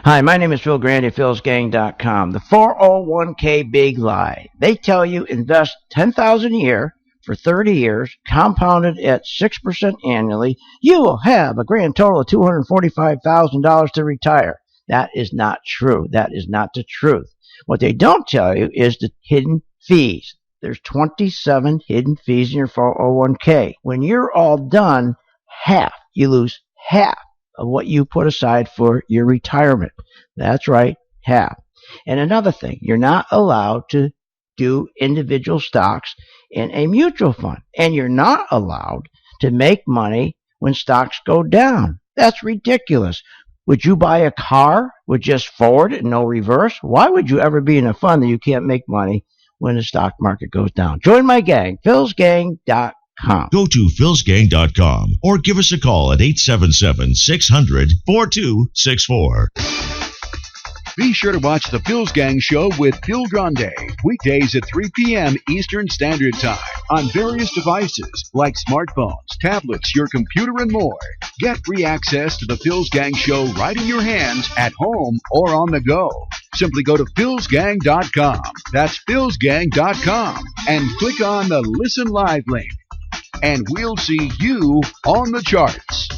Hi, my name is Phil Grande, philsgang.com. The 401k big lie. They tell you invest $10,000 a year for 30 years, compounded at 6% annually. You will have a grand total of $245,000 to retire. That is not true. That is not the truth. What they don't tell you is the hidden fees. There's 27 hidden fees in your 401k. When you're all done, you lose half of what you put aside for your retirement. That's right, half. And another thing, you're not allowed to do individual stocks in a mutual fund. And you're not allowed to make money when stocks go down. That's ridiculous. Would you buy a car with just forward and no reverse? Why would you ever be in a fund that you can't make money when the stock market goes down? Join my gang, philsgang.com. Go to philsgang.com or give us a call at 877-600-4264. Be sure to watch the Phil's Gang Show with Phil Grande, weekdays at 3 p.m. Eastern Standard Time on various devices like smartphones, tablets, your computer, and more. Get free access to the Phil's Gang Show right in your hands at home or on the go. Simply go to philsgang.com. That's philsgang.com and click on the Listen Live link. And we'll see you on the charts.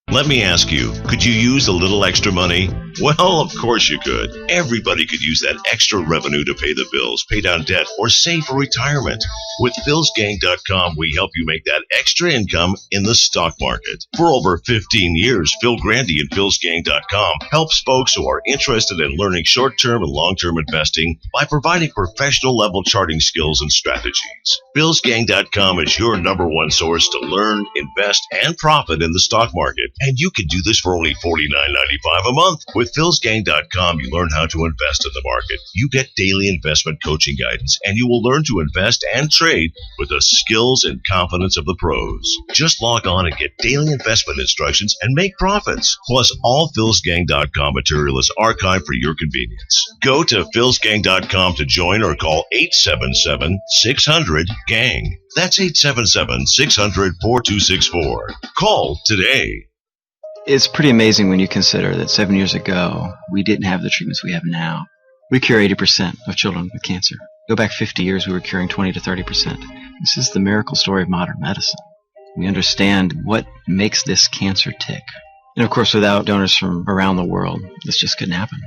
Let me ask you, could you use a little extra money? Well, of course you could. Everybody could use that extra revenue to pay the bills, pay down debt, or save for retirement. With philsgang.com, we help you make that extra income in the stock market. For over 15 years, Phil Grande and philsgang.com helps folks who are interested in learning short-term and long-term investing by providing professional-level charting skills and strategies. philsgang.com is your number one source to learn, invest, and profit in the stock market. And you can do this for only $49.95 a month. With philsgang.com, you learn how to invest in the market. You get daily investment coaching guidance, and you will learn to invest and trade with the skills and confidence of the pros. Just log on and get daily investment instructions and make profits. Plus, all philsgang.com material is archived for your convenience. Go to philsgang.com to join or call 877-600-GANG. That's 877-600-4264. Call today. It's pretty amazing when you consider that 7 years ago, we didn't have the treatments we have now. We cure 80% of children with cancer. Go back 50 years, we were curing 20 to 30%. This is the miracle story of modern medicine. We understand what makes this cancer tick. And of course, without donors from around the world, this just couldn't happen.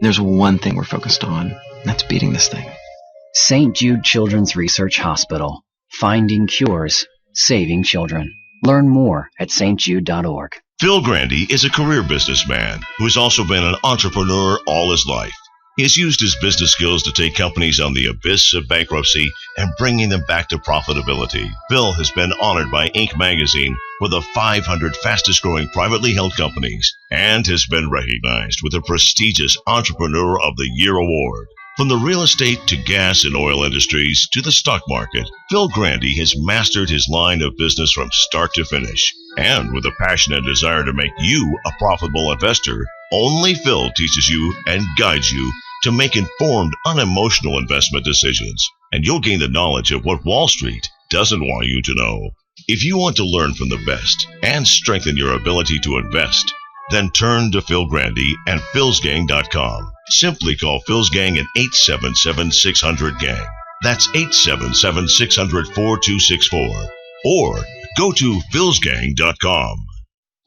There's one thing we're focused on, and that's beating this thing. St. Jude Children's Research Hospital. Finding cures, saving children. Learn more at stjude.org. Phil Grande is a career businessman who has also been an entrepreneur all his life. He has used his business skills to take companies on the abyss of bankruptcy and bringing them back to profitability. Phil has been honored by Inc. magazine for the 500 fastest growing privately held companies and has been recognized with the prestigious Entrepreneur of the Year award. From the real estate to gas and oil industries to the stock market, Phil Grande has mastered his line of business from start to finish. And with a passion and desire to make you a profitable investor, only Phil teaches you and guides you to make informed, unemotional investment decisions. And you'll gain the knowledge of what Wall Street doesn't want you to know. If you want to learn from the best and strengthen your ability to invest, then turn to Phil Grande and philsgang.com. Simply call Phil's Gang at 877-600-GANG. That's 877-600-4264. Or go to philsgang.com.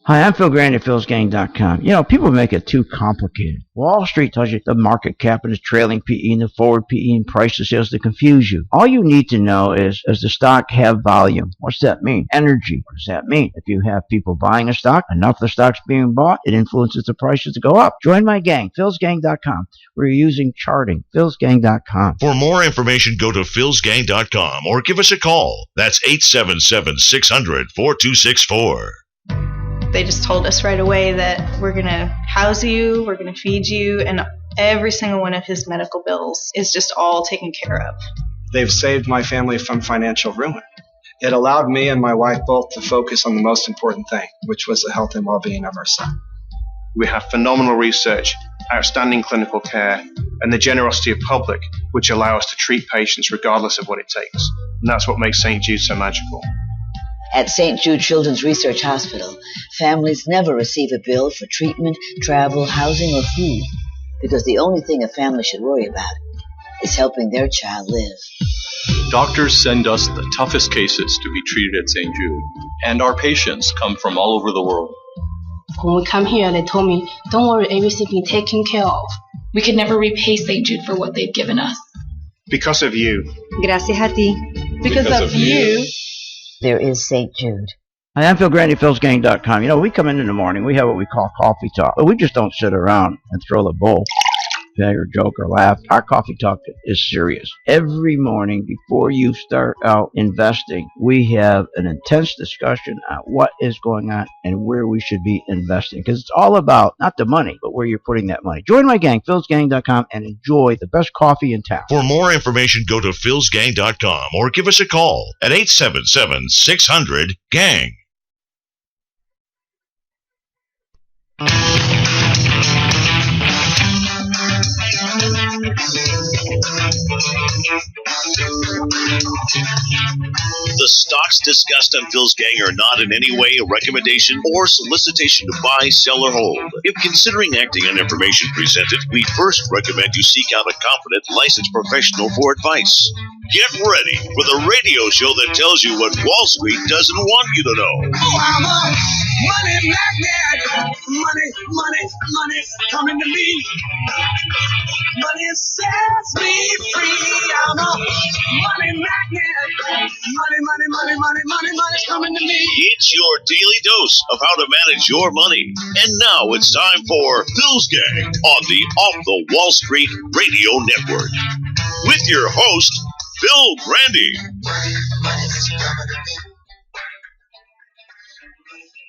Hi, I'm Phil Grande at philsgang.com. You know, people make it too complicated. Wall Street tells you the market cap and the trailing PE and the forward PE and price to sales to confuse you. All you need to know is, does the stock have volume? What's that mean? Energy. What does that mean? If you have people buying a stock, enough of the stock's being bought, it influences the prices to go up. Join my gang, philsgang.com. We're using charting, philsgang.com. For more information, go to philsgang.com or give us a call. That's 877-600-4264. They just told us right away that we're going to house you, we're going to feed you, and every single one of his medical bills is just all taken care of. They've saved my family from financial ruin. It allowed me and my wife both to focus on the most important thing, which was the health and well-being of our son. We have phenomenal research, outstanding clinical care, and the generosity of public, which allow us to treat patients regardless of what it takes. And that's what makes St. Jude so magical. At St. Jude Children's Research Hospital, families never receive a bill for treatment, travel, housing, or food, because the only thing a family should worry about is helping their child live. Doctors send us the toughest cases to be treated at St. Jude, and our patients come from all over the world. When we come here, they told me, don't worry, everything's been taken care of. We could never repay St. Jude for what they've given us. Because of you. Gracias a ti. Because of you. There is St. Jude. Hi, I'm Phil Grande, philsgang.com. You know, we come in the morning, we have what we call coffee talk. But we just don't sit around and throw the bull, or joke or laugh. Our coffee talk is serious. Every morning before you start out investing, we have an intense discussion on what is going on and where we should be investing. Because it's all about not the money, but where you're putting that money. Join my gang, philsgang.com, and enjoy the best coffee in town. For more information, go to philsgang.com or give us a call at 877-600-GANG. The stocks discussed on Phil's Gang are not in any way a recommendation or solicitation to buy, sell, or hold. If considering acting on information presented, we first recommend you seek out a competent, licensed professional for advice. Get ready for the radio show that tells you what Wall Street doesn't want you to know. Oh, I'm a money magnet. Money coming to me. Money sets me free. I'm a money magnet. Money's coming to me. It's your daily dose of how to manage your money. And now it's time for Phil's Gang on the Off the Wall Street Radio Network. With your host, Phil Grande.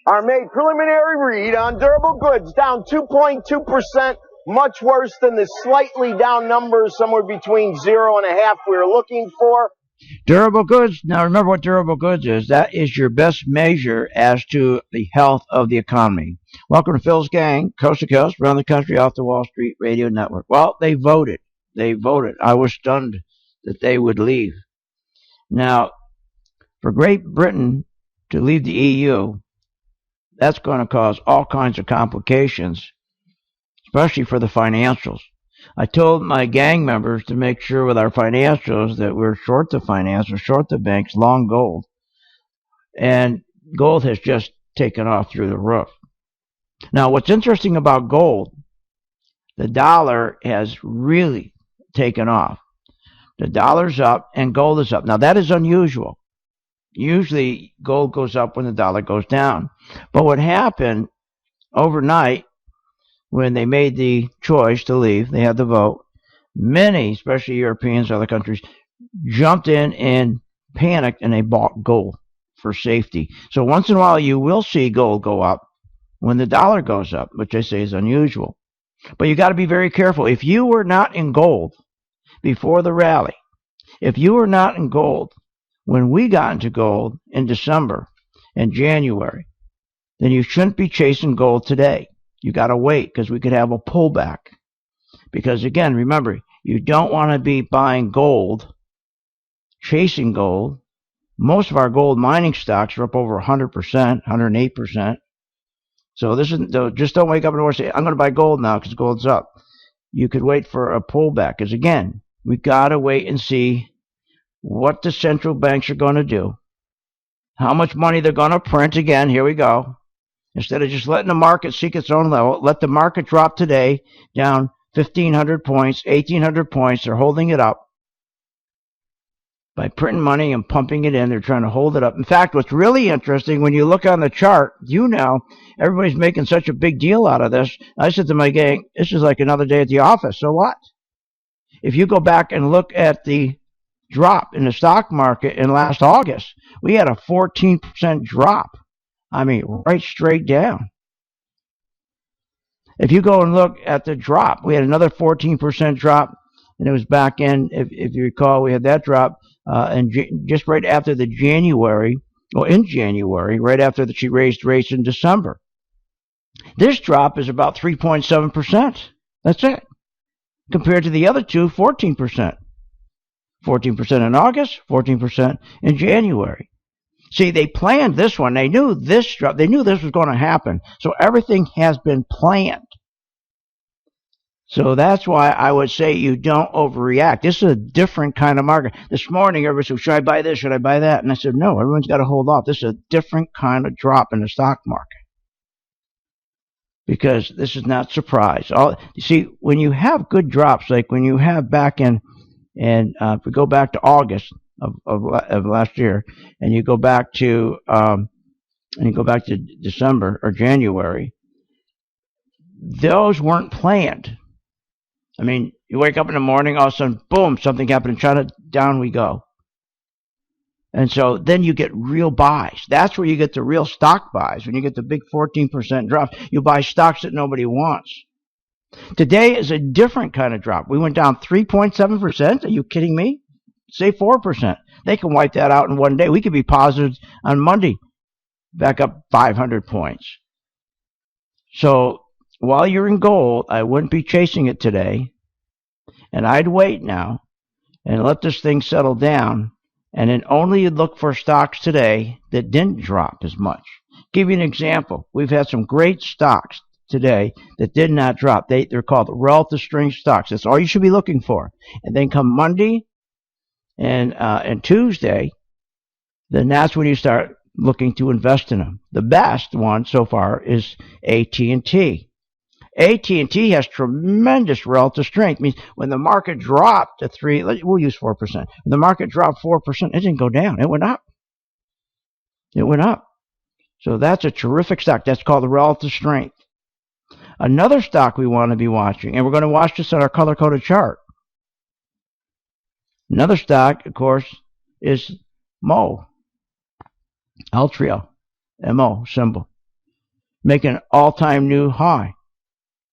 Our May preliminary read on durable goods down 2.2%, much worse than the slightly down numbers somewhere between 0.5 we were looking for. Durable goods. Now remember what durable goods is. That is your best measure as to the health of the economy. Welcome to Phil's Gang, coast to coast, around the country, off the Wall Street Radio Network. Well, they voted. I was stunned that they would leave. Now, for Great Britain to leave the EU, that's going to cause all kinds of complications, especially for the financials. I told my gang members to make sure with our financials that we're short the financials, short the banks, long gold. And gold has just taken off through the roof. Now, what's interesting about gold, the dollar has really taken off. The dollar's up and gold is up. Now, that is unusual. Usually, gold goes up when the dollar goes down. But what happened overnight, when they made the choice to leave, they had the vote, many, especially Europeans, other countries, jumped in and panicked, and they bought gold for safety. So once in a while, you will see gold go up when the dollar goes up, which I say is unusual. But you got to be very careful. If you were not in gold before the rally, if you were not in gold when we got into gold in December and January, then you shouldn't be chasing gold today. You got to wait, because we could have a pullback. Because again, remember, you don't want to be buying gold, chasing gold. Most of our gold mining stocks are up over 100%, 108%. So this is, just don't wake up in the morning and say, I'm going to buy gold now because gold's up. You could wait for a pullback, because again, we got to wait and see what the central banks are going to do, how much money they're going to print. Again, here we go. Instead of just letting the market seek its own level, let the market drop today down 1,500 points, 1,800 points. They're holding it up by printing money and pumping it in. They're trying to hold it up. In fact, what's really interesting, when you look on the chart, everybody's making such a big deal out of this. I said to my gang, this is like another day at the office. So what? If you go back and look at the drop in the stock market in last August, we had a 14% drop. I mean, right straight down. If you go and look at the drop, we had another 14% drop, and it was back in, if you recall, we had that drop and just right after in January, right after she raised rates in December. This drop is about 3.7%. That's it. Compared to the other two, 14%. 14% in August, 14% in January. See, they planned this one. They knew this drop. They knew this was going to happen. So everything has been planned. So that's why I would say you don't overreact. This is a different kind of market. This morning, everybody said, should I buy this? Should I buy that? And I said, no, everyone's got to hold off. This is a different kind of drop in the stock market. Because this is not surprise. You see, when you have good drops, like when you have back in, and if we go back to August of last year, and you go back to December or January, those weren't planned. I mean, you wake up in the morning, all of a sudden, boom, something happened in China, down we go. And so then you get real buys. That's where you get the real stock buys. When you get the big 14% drop, you buy stocks that nobody wants. Today is a different kind of drop. We went down 3.7%. Are you kidding me? Say 4%. They can wipe that out in one day. We could be positive on Monday, back up 500 points. So while you're in gold, I wouldn't be chasing it today. And I'd wait now and let this thing settle down. And then only look for stocks today that didn't drop as much. Give you an example. We've had some great stocks today that did not drop. They're called relative strength stocks. That's all you should be looking for. And then come Monday and Tuesday, then that's when you start looking to invest in them. The best one so far is AT&T. AT&T has tremendous relative strength. It means when the market dropped to 3%, we'll use 4%. When the market dropped 4%, it didn't go down. It went up. It went up. So that's a terrific stock. That's called the relative strength. Another stock we want to be watching, and we're going to watch this on our color-coded chart. Another stock, of course, is MO. Altria. MO symbol. Making an all-time new high.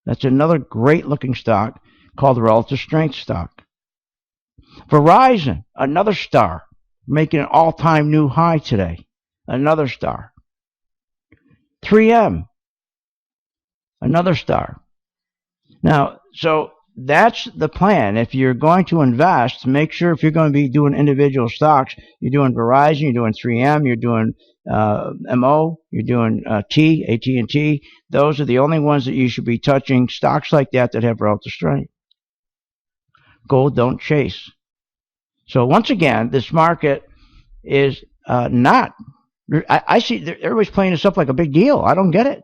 That's another great-looking stock called the relative strength stock. Verizon, another star, making an all-time new high today. Another star. 3M, another star. Now, so that's the plan. If you're going to invest, make sure if you're going to be doing individual stocks, you're doing Verizon, you're doing 3M, you're doing MO, you're doing AT&T. Those are the only ones that you should be touching. Stocks like that have relative strength. Gold don't chase. So once again, this market is not. I see everybody's playing this up like a big deal. I don't get it.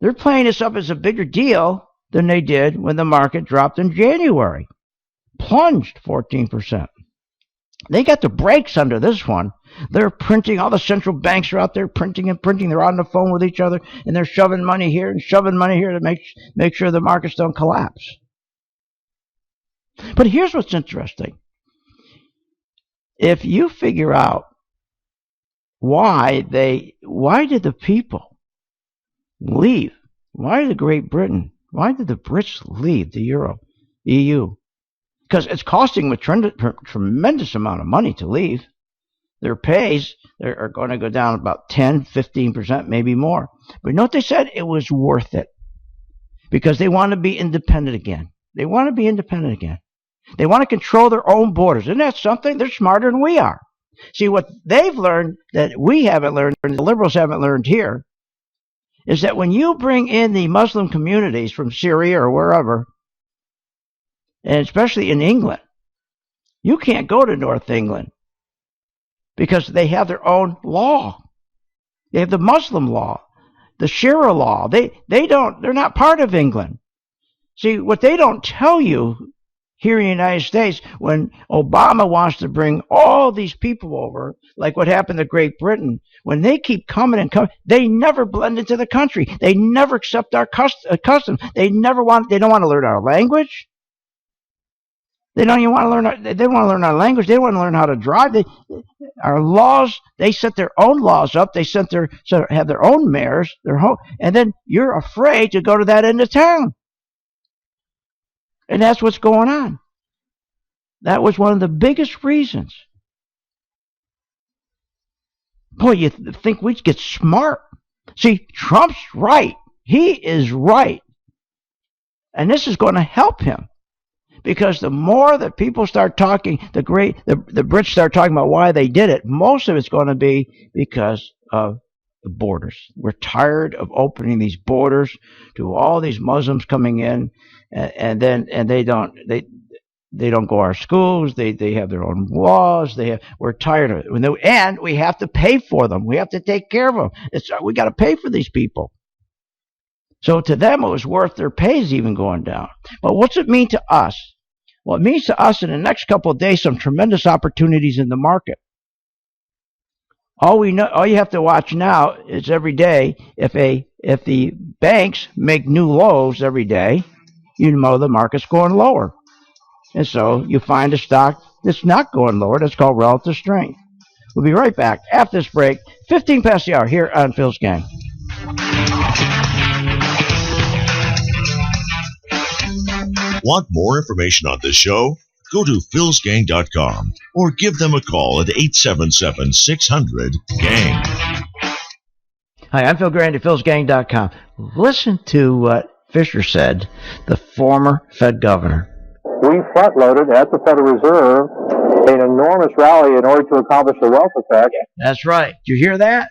They're playing this up as a bigger deal than they did when the market dropped in January. Plunged 14%. They got the brakes under this one. They're printing. All the central banks are out there printing and printing. They're on the phone with each other, and they're shoving money here and shoving money here to make sure the markets don't collapse. But here's what's interesting. If you figure out why did the people leave? Why did Great Britain? Why did the Brits leave the EU? Because it's costing them a tremendous amount of money to leave. Their pays are going to go down about 10, 15%, maybe more. But you know what they said? It was worth it. Because they want to be independent again. They want to be independent again. They want to control their own borders. Isn't that something? They're smarter than we are. See, what they've learned that we haven't learned, and the liberals haven't learned here, is that when you bring in the Muslim communities from Syria or wherever, and especially in England, you can't go to North England because they have their own law. They have the Muslim law, the Sharia law. They're not part of England. See, what they don't tell you here in the United States, when Obama wants to bring all these people over, like what happened to Great Britain, when they keep coming and coming, they never blend into the country. They never accept our customs. They don't want to learn our language. They don't even want to learn. They want to learn our language. They want to learn how to drive. Our laws. They set their own laws up. They have their own mayors. And then you're afraid to go to that end of town. And that's what's going on. That was one of the biggest reasons. Boy, you think we'd get smart. See, Trump's right. He is right. And this is going to help him. Because the more that people start talking, the Brits start talking about why they did it, most of it's going to be because of the borders. We're tired of opening these borders to all these Muslims coming in, and they don't go to our schools. They have their own laws. We're tired of it, and we have to pay for them. We have to take care of them. We got to pay for these people. So to them, it was worth their pays even going down. But what's it mean to us? Well, it means to us in the next couple of days some tremendous opportunities in the market. All you have to watch now is every day. If the banks make new lows every day, you know the market's going lower, and so you find a stock that's not going lower. That's called relative strength. We'll be right back after this break. 15 past the hour here on Phil's Gang. Want more information on this show? Go to philsgang.com or give them a call at 877-600-GANG. Hi, I'm Phil Grande, philsgang.com. Listen to what Fisher said, the former Fed governor. We front-loaded at the Federal Reserve an enormous rally in order to accomplish the wealth effect. That's right. Did you hear that?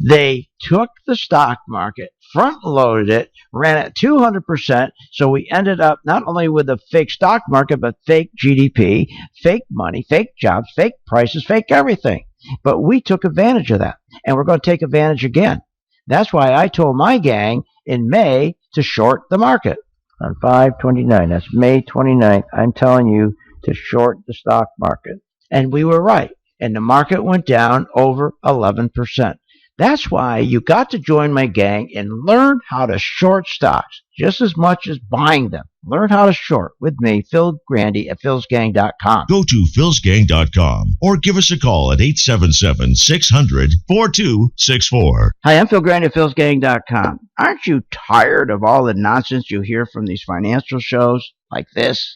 They took the stock market, front-loaded it, ran it 200%, so we ended up not only with a fake stock market, but fake GDP, fake money, fake jobs, fake prices, fake everything. But we took advantage of that, and we're going to take advantage again. That's why I told my gang in May to short the market. On 5/29, that's May 29th, I'm telling you to short the stock market. And we were right, and the market went down over 11%. That's why you got to join my gang and learn how to short stocks just as much as buying them. Learn how to short with me, Phil Grande, at philsgang.com. Go to philsgang.com or give us a call at 877-600-4264. Hi, I'm Phil Grande at philsgang.com. Aren't you tired of all the nonsense you hear from these financial shows like this?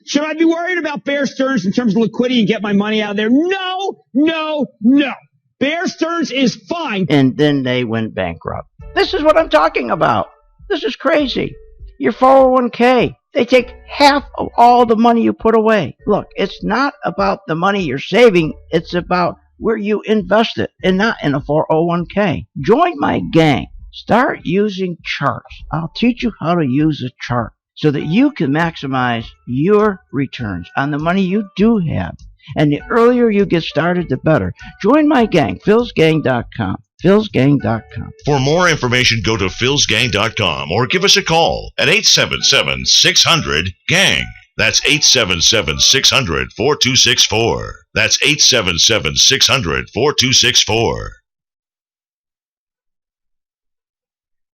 Should I be worried about Bear Stearns in terms of liquidity and get my money out of there? No, no, no. Bear Stearns is fine. And then they went bankrupt. This is what I'm talking about. This is crazy. Your 401k, they take half of all the money you put away. Look, it's not about the money you're saving. It's about where you invest it and not in a 401k. Join my gang. Start using charts. I'll teach you how to use a chart so that you can maximize your returns on the money you do have. And the earlier you get started, the better. Join my gang, philsgang.com. philsgang.com. For more information, go to philsgang.com or give us a call at 877-600-GANG. That's 877-600-4264. That's 877-600-4264.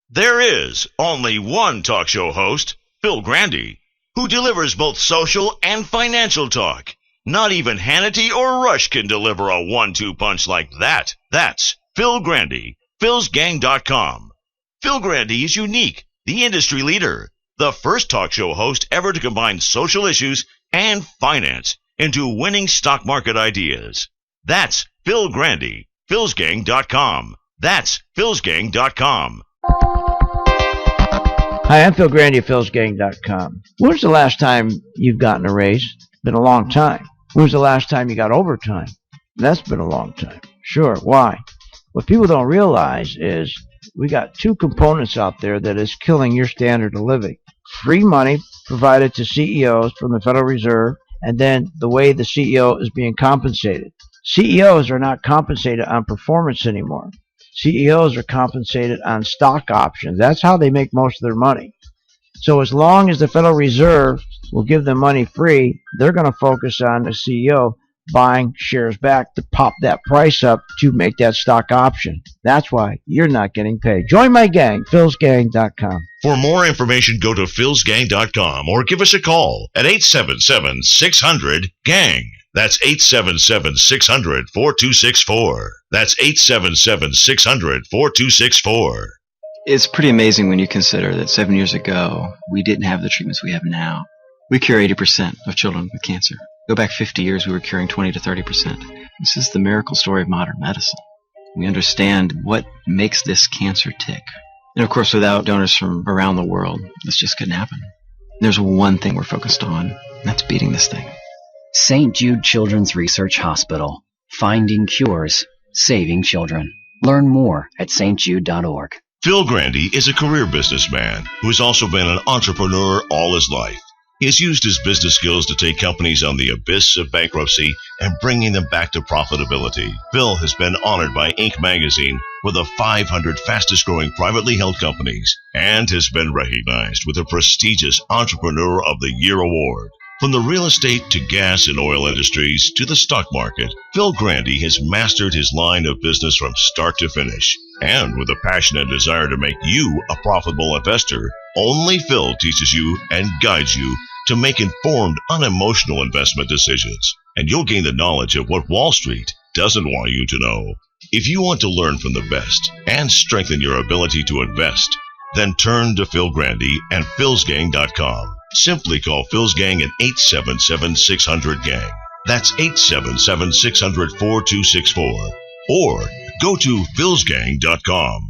There is only one talk show host, Phil Grande, who delivers both social and financial talk. Not even Hannity or Rush can deliver a 1-2 punch like that. That's Phil Grande, philsgang.com. Phil Grande is unique, the industry leader, the first talk show host ever to combine social issues and finance into winning stock market ideas. That's Phil Grande, philsgang.com. That's philsgang.com. Hi, I'm Phil Grande at philsgang.com. When was the last time you've gotten a raise? Been a long time. When was the last time you got overtime? That's been a long time. Sure, why? What people don't realize is we got two components out there that is killing your standard of living. Free money provided to CEOs from the Federal Reserve, and then the way the CEO is being compensated. CEOs are not compensated on performance anymore. CEOs are compensated on stock options. That's how they make most of their money. So as long as the Federal Reserve will give them money free, they're going to focus on the CEO buying shares back to pop that price up to make that stock option. That's why you're not getting paid. Join my gang, philsgang.com. For more information, go to philsgang.com or give us a call at 877-600-GANG. That's 877-600-4264. That's 877-600-4264. It's pretty amazing when you consider that 7 years ago, we didn't have the treatments we have now. We cure 80% of children with cancer. Go back 50 years, we were curing 20 to 30%. This is the miracle story of modern medicine. We understand what makes this cancer tick. And of course, without donors from around the world, this just couldn't happen. There's one thing we're focused on, and that's beating this thing. St. Jude Children's Research Hospital. Finding cures, saving children. Learn more at stjude.org. Phil Grande is a career businessman who has also been an entrepreneur all his life. He has used his business skills to take companies on the abyss of bankruptcy and bringing them back to profitability. Phil has been honored by Inc. magazine with the 500 fastest growing privately held companies and has been recognized with a prestigious Entrepreneur of the Year award. From the real estate to gas and oil industries to the stock market, Phil Grande has mastered his line of business from start to finish. And with a passion and desire to make you a profitable investor, only Phil teaches you and guides you to make informed, unemotional investment decisions. And you'll gain the knowledge of what Wall Street doesn't want you to know. If you want to learn from the best and strengthen your ability to invest, then turn to Phil Grande and philsgang.com. Simply call Phil's Gang at 877-600-GANG. That's 877-600-4264. Or go to philsgang.com.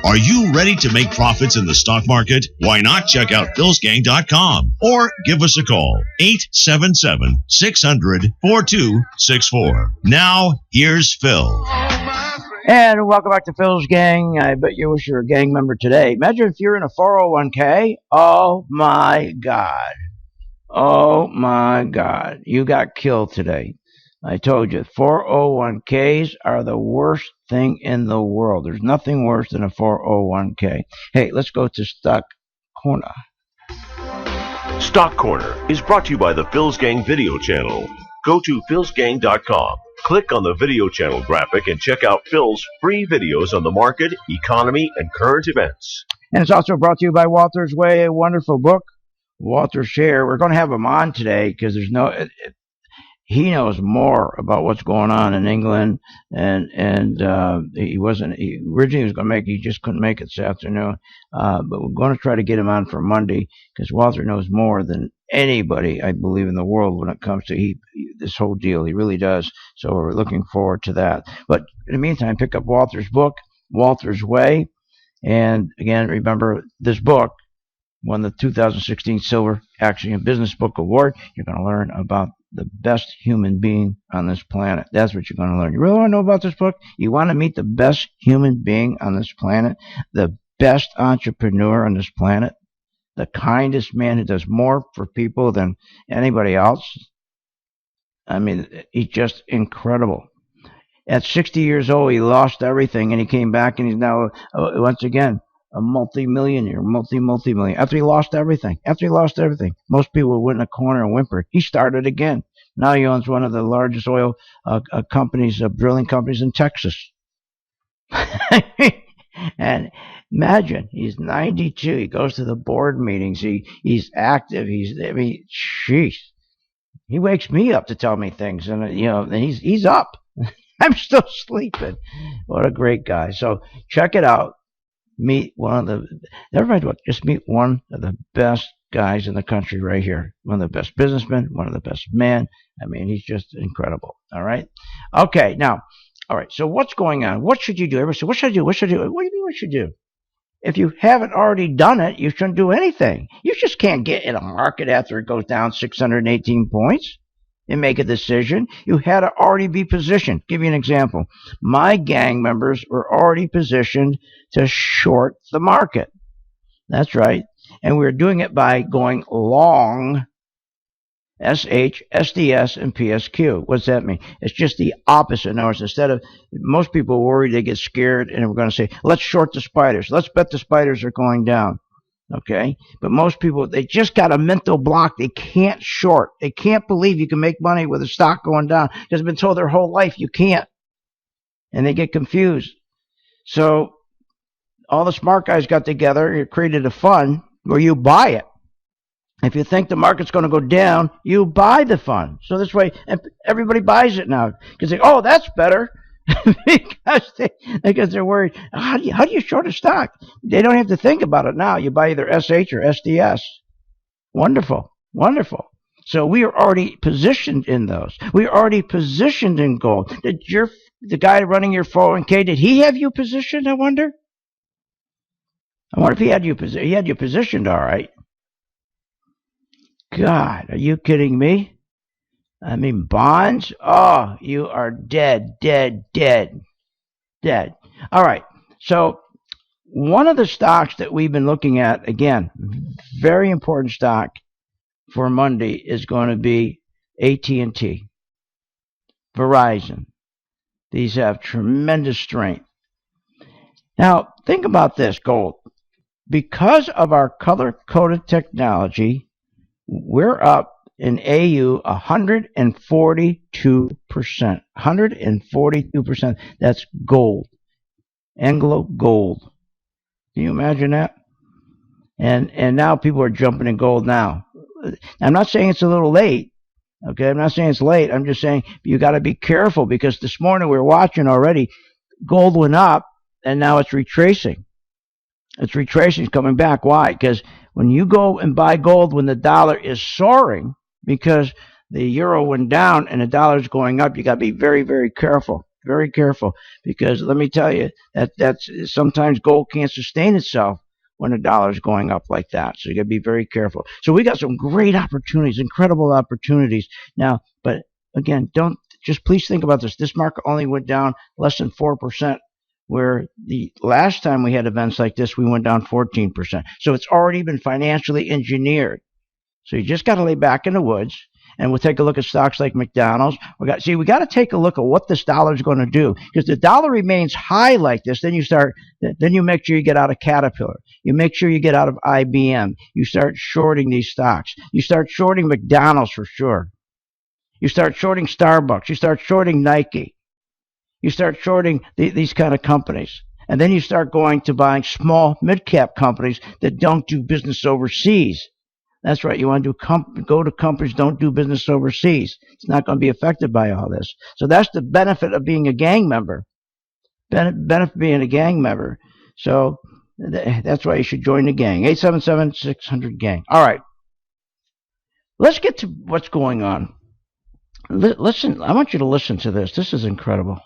Are you ready to make profits in the stock market? Why not check out philsgang.com or give us a call, 877-600-4264. Now, here's Phil. And welcome back to Phil's Gang. I bet you wish you were a gang member today. Imagine if you're in a 401k. Oh, my God. Oh, my God. You got killed today. I told you, 401ks are the worst thing in the world. There's nothing worse than a 401k. Hey, let's go to Stock Corner. Stock Corner is brought to you by the Phil's Gang video channel. Go to philsgang.com. Click on the video channel graphic and check out Phil's free videos on the market, economy, and current events. And it's also brought to you by Walter's Way, a wonderful book. Walter Share. We're going to have him on today because there's no... he knows more about what's going on in England, and he originally was going to make it, he just couldn't make it this afternoon, but we're going to try to get him on for Monday because Walter knows more than anybody, I believe, in the world when it comes to this whole deal. He really does, so we're looking forward to that. But in the meantime, pick up Walter's book, Walter's Way, and again, remember this book won the 2016 Silver Action in Business Book Award. You're going to learn about the best human being on this planet. That's what you're going to learn. You really want to know about this book? You want to meet the best human being on this planet, the best entrepreneur on this planet, the kindest man who does more for people than anybody else. I mean, he's just incredible. At 60 years old, he lost everything, and he came back, and he's now, once again, a multi-millionaire, multi-millionaire. After he lost everything. Most people went in a corner and whimpered. He started again. Now he owns one of the largest oil companies, drilling companies in Texas. And imagine, he's 92. He goes to the board meetings. He's active. Jeez. He wakes me up to tell me things, and and he's up. I'm still sleeping. What a great guy. So check it out. Meet one of the best guys in the country right here. One of the best businessmen, one of the best men. I mean, he's just incredible. All right. Okay. Now, all right. So what's going on? What should you do? Everybody say, what should I do? What should I do? What do you mean what should you do? If you haven't already done it, you shouldn't do anything. You just can't get in a market after it goes down 618 points and make a decision. You had to already be positioned. Give you an example. My gang members were already positioned to short the market. That's right. And we were doing it by going long SH, SDS, and PSQ. What's that mean? It's just the opposite. In other words, instead of, most people worry, they get scared, and we're going to say, let's short the spiders. Let's bet the spiders are going down. Okay? But most people, they just got a mental block. They can't short. They can't believe you can make money with a stock going down. Because they've been told their whole life you can't. And they get confused. So all the smart guys got together and created a fund where you buy it. If you think the market's going to go down, you buy the fund. So this way, everybody buys it now. Because they, oh, that's better. because they're worried. How do you short a stock? They don't have to think about it now. You buy either SH or SDS. Wonderful. So we are already positioned in those. We are already positioned in gold. Did your the guy running your 401k, did he have you positioned, I wonder? I wonder if he had you positioned all right. God, are you kidding me? I mean, bonds? Oh, you are dead. All right. So one of the stocks that we've been looking at, again, very important stock for Monday, is going to be AT&T, Verizon. These have tremendous strength. Now, think about this, gold. Because of our color-coded technology, we're up in AU 142%. 142%. That's gold. Anglo gold. Can you imagine that? And now people are jumping in gold now. I'm not saying it's a little late. Okay, I'm not saying it's late. I'm just saying you got to be careful, because this morning we were watching already. Gold went up, and now it's retracing. It's retracing, it's coming back. Why? Because when you go and buy gold when the dollar is soaring, because the euro went down and the dollar is going up, you got to be very, very careful. Very careful, because let me tell you that's sometimes gold can't sustain itself when the dollar is going up like that. So you got to be very careful. So we got some great opportunities, incredible opportunities now. But again, please think about this. This market only went down less than 4%, where the last time we had events like this, we went down 14%. So it's already been financially engineered. So you just got to lay back in the woods. And we'll take a look at stocks like McDonald's. We got to take a look at what this dollar is going to do, because the dollar remains high like this. Then you make sure you get out of Caterpillar. You make sure you get out of IBM. You start shorting these stocks. You start shorting McDonald's for sure. You start shorting Starbucks. You start shorting Nike. You start shorting these kind of companies. And then you start going to buying small mid-cap companies that don't do business overseas. That's right. You want to go to companies don't do business overseas. It's not going to be affected by all this. So that's the benefit of being a gang member. Benefit of being a gang member. So that's why you should join the gang. 877-600-GANG. All right. Let's get to what's going on. Listen, I want you to listen to this. This is incredible.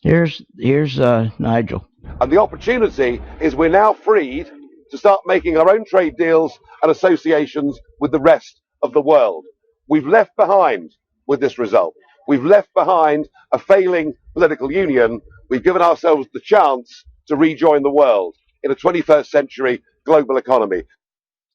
Here's Nigel. And the opportunity is we're now freed to start making our own trade deals and associations with the rest of the world. We've left behind, with this result, we've left behind a failing political union. We've given ourselves the chance to rejoin the world in a 21st century global economy.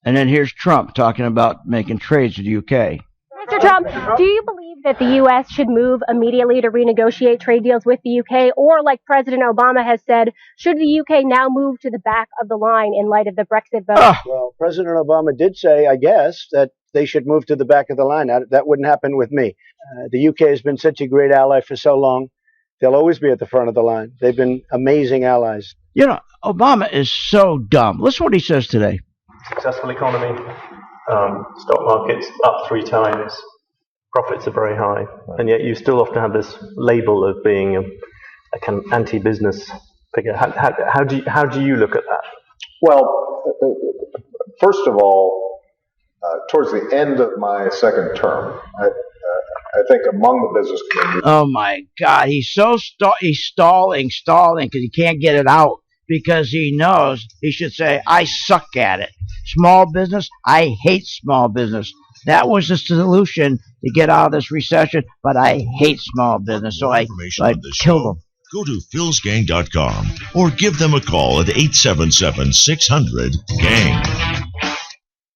And then here's Trump talking about making trades with the UK. Mr. Trump, do you believe that the U.S. should move immediately to renegotiate trade deals with the UK? Or, like President Obama has said, should the UK now move to the back of the line in light of the Brexit vote? Well, President Obama did say, I guess, that they should move to the back of the line. That wouldn't happen with me. The UK has been such a great ally for so long. They'll always be at the front of the line. They've been amazing allies. You know, Obama is so dumb. Listen to what he says today. Successful economy. Stock market's up 3 times. Profits are very high, and yet you still often have this label of being a kind of anti-business figure. How do you look at that? Well, first of all, towards the end of my second term, I think among the business community. Oh my God, he's so he's stalling because he can't get it out, because he knows he should say, I suck at it. Small business, I hate small business. That was the solution to get out of this recession, but I hate small business, so I killed them. Go to philsgang.com or give them a call at 877-600-GANG.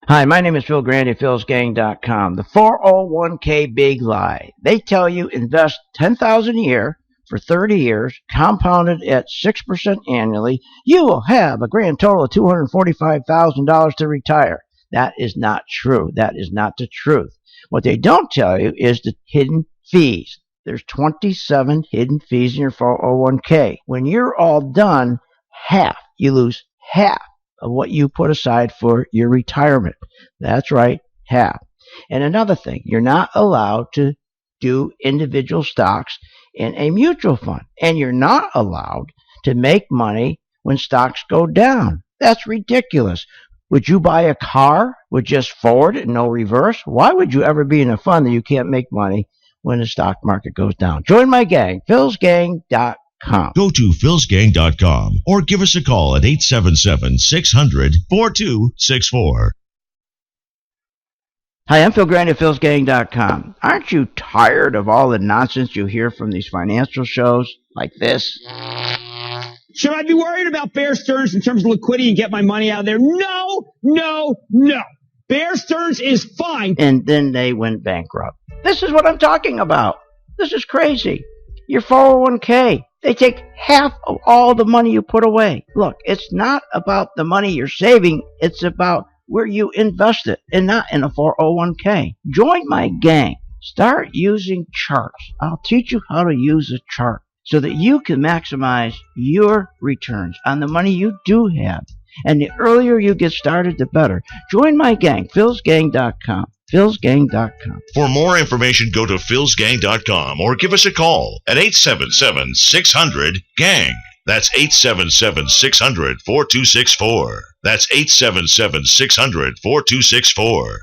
Hi, my name is Phil Grande, philsgang.com. The 401k big lie. They tell you invest $10,000 a year for 30 years, compounded at 6% annually. You will have a grand total of $245,000 to retire. That is not true. That is not the truth. What they don't tell you is the hidden fees. There's 27 hidden fees in your 401k. When you're all done, you lose half of what you put aside for your retirement. That's right, half. And another thing, you're not allowed to do individual stocks in a mutual fund. And you're not allowed to make money when stocks go down. That's ridiculous. Would you buy a car with just forward and no reverse? Why would you ever be in a fund that you can't make money when the stock market goes down. Join my gang, philsgang.com. Go to philsgang.com or give us a call at 877-600-4264. Hi, I'm Phil Grande at philsgang.com. Aren't you tired of all the nonsense you hear from these financial shows like this? Should I be worried about Bear Stearns in terms of liquidity and get my money out of there? No, no, no. Bear Stearns is fine. And then they went bankrupt. This is what I'm talking about. This is crazy. Your 401k, they take half of all the money you put away. Look, it's not about the money you're saving. It's about where you invest it and not in a 401k. Join my gang. Start using charts. I'll teach you how to use a chart so that you can maximize your returns on the money you do have. And the earlier you get started, the better. Join my gang, philsgang.com. philsgang.com. For more information, go to philsgang.com or give us a call at 877-600-GANG. That's 877-600-4264. That's 877-600-4264.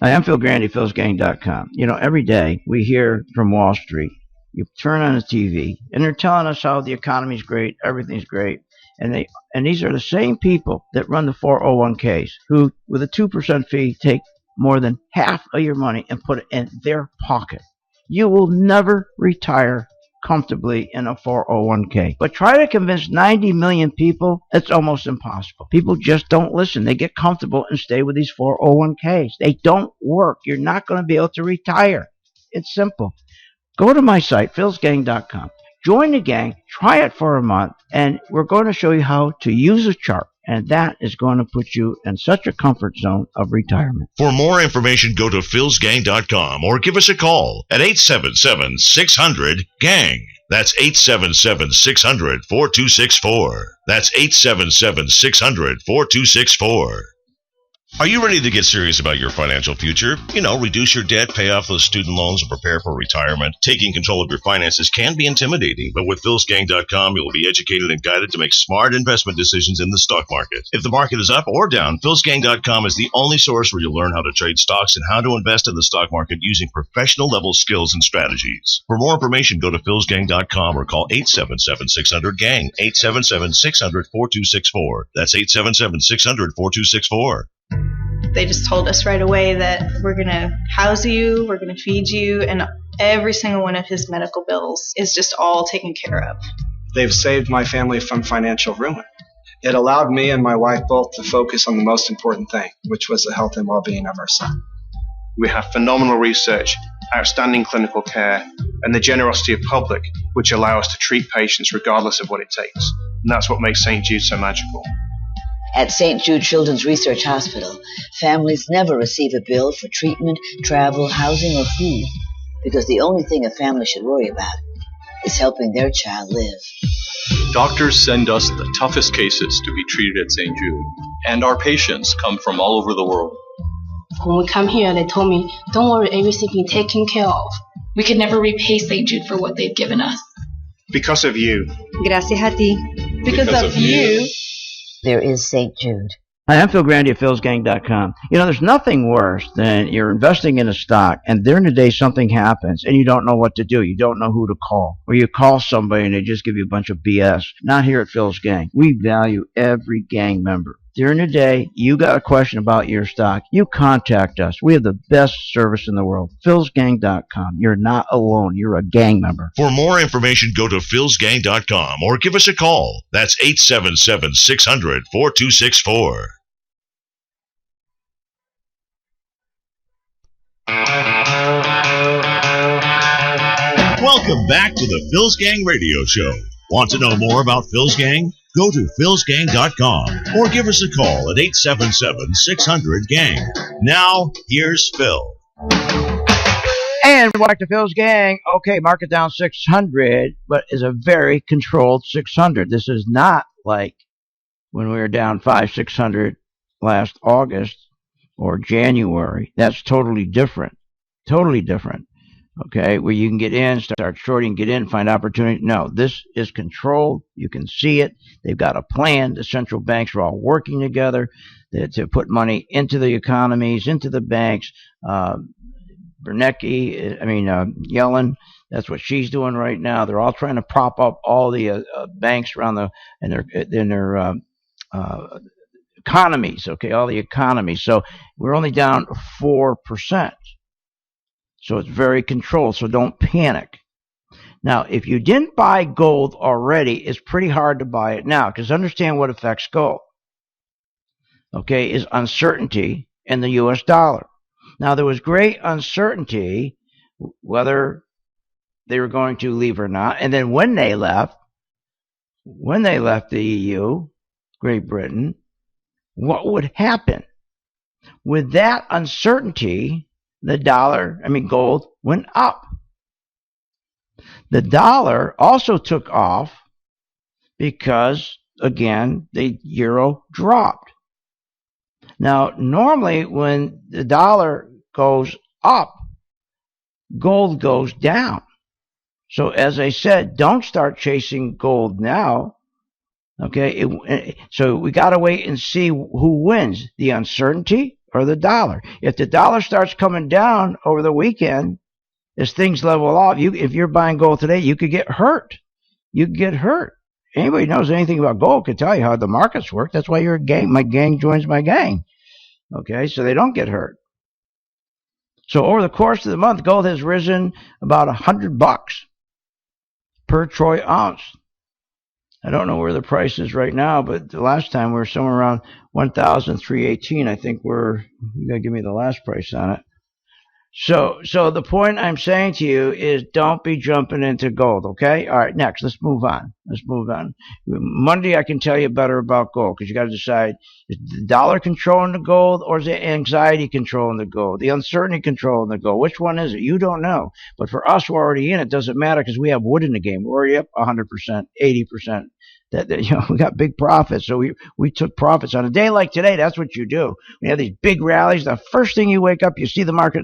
Hi, I'm Phil Grande, philsgang.com. You know, every day we hear from Wall Street. You turn on the TV, and they're telling us how the economy's great, everything's great. And these are the same people that run the 401ks who, with a 2% fee, take more than half of your money and put it in their pocket. You will never retire comfortably in a 401k. But try to convince 90 million people, it's almost impossible. People just don't listen. They get comfortable and stay with these 401ks. They don't work. You're not going to be able to retire. It's simple. Go to my site, philsgang.com. Join the gang, try it for a month, and we're going to show you how to use a chart. And that is going to put you in such a comfort zone of retirement. For more information, go to philsgang.com or give us a call at 877-600-GANG. That's 877-600-4264. That's 877-600-4264. Are you ready to get serious about your financial future? You know, reduce your debt, pay off those student loans, and prepare for retirement. Taking control of your finances can be intimidating, but with philsgang.com, you'll be educated and guided to make smart investment decisions in the stock market. If the market is up or down, philsgang.com is the only source where you'll learn how to trade stocks and how to invest in the stock market using professional-level skills and strategies. For more information, go to philsgang.com or call 877-600-GANG, 877-600-4264. That's 877-600-4264. They just told us right away that we're going to house you, we're going to feed you, and every single one of his medical bills is just all taken care of. They've saved my family from financial ruin. It allowed me and my wife both to focus on the most important thing, which was the health and well-being of our son. We have phenomenal research, outstanding clinical care, and the generosity of public, which allow us to treat patients regardless of what it takes. And that's what makes St. Jude so magical. At St. Jude Children's Research Hospital, families never receive a bill for treatment, travel, housing, or food, because the only thing a family should worry about is helping their child live. Doctors send us the toughest cases to be treated at St. Jude, and our patients come from all over the world. When we come here, they told me, don't worry, everything will be taken care of. We could never repay St. Jude for what they've given us. Because of you. Gracias a ti. Because of you. There is St. Jude. Hi, I'm Phil Grande at philsgang.com. You know, there's nothing worse than you're investing in a stock and during the day something happens and you don't know what to do. You don't know who to call. Or you call somebody and they just give you a bunch of BS. Not here at Phil's Gang. We value every gang member. During the day, you got a question about your stock, you contact us. We have the best service in the world. philsgang.com. You're not alone. You're a gang member. For more information, go to philsgang.com or give us a call. That's 877-600-4264. Welcome back to the Phil's Gang Radio Show. Want to know more about Phil's Gang? Go to philsgang.com or give us a call at 877-600-GANG. Now, here's Phil. And welcome to Phil's Gang. Okay, market down 600, but is a very controlled 600. This is not like when we were down 500-600 last August or January. That's totally different. Totally different. Okay, where you can get in, start shorting, get in, find opportunity. No, this is controlled. You can see it. They've got a plan. The central banks are all working together to put money into the economies, into the banks. Bernanke, Yellen. That's what she's doing right now. They're all trying to prop up all the banks around in their economies. Okay, all the economies. So we're only down 4%. So it's very controlled. So don't panic. Now, if you didn't buy gold already, it's pretty hard to buy it now, because understand what affects gold. Okay, is uncertainty in the U.S. dollar. Now, there was great uncertainty whether they were going to leave or not. And then when they left the EU, Great Britain, what would happen? With that uncertainty, gold went up. The dollar also took off because, again, the euro dropped. Now, normally when the dollar goes up, gold goes down. So as I said, don't start chasing gold now. Okay, so we got to wait and see who wins, the uncertainty or the dollar. If the dollar starts coming down over the weekend, as things level off, if you're buying gold today, you could get hurt. You could get hurt. Anybody knows anything about gold can tell you how the markets work. That's why you're a gang. My gang joins my gang. Okay, so they don't get hurt. So over the course of the month, gold has risen about $100 per troy ounce. I don't know where the price is right now, but the last time we were somewhere around 1,318. I think you got to give me the last price on it. So the point I'm saying to you is don't be jumping into gold, okay? All right, next, let's move on. Monday, I can tell you better about gold, because you got to decide, is the dollar controlling the gold, or is it anxiety controlling the gold, the uncertainty controlling the gold? Which one is it? You don't know. But for us who are already in, it doesn't matter, because we have wood in the game. We're already up 100%, 80%. We got big profits, so we took profits on a day like today. That's what you do. We have these big rallies. The first thing you wake up, you see the market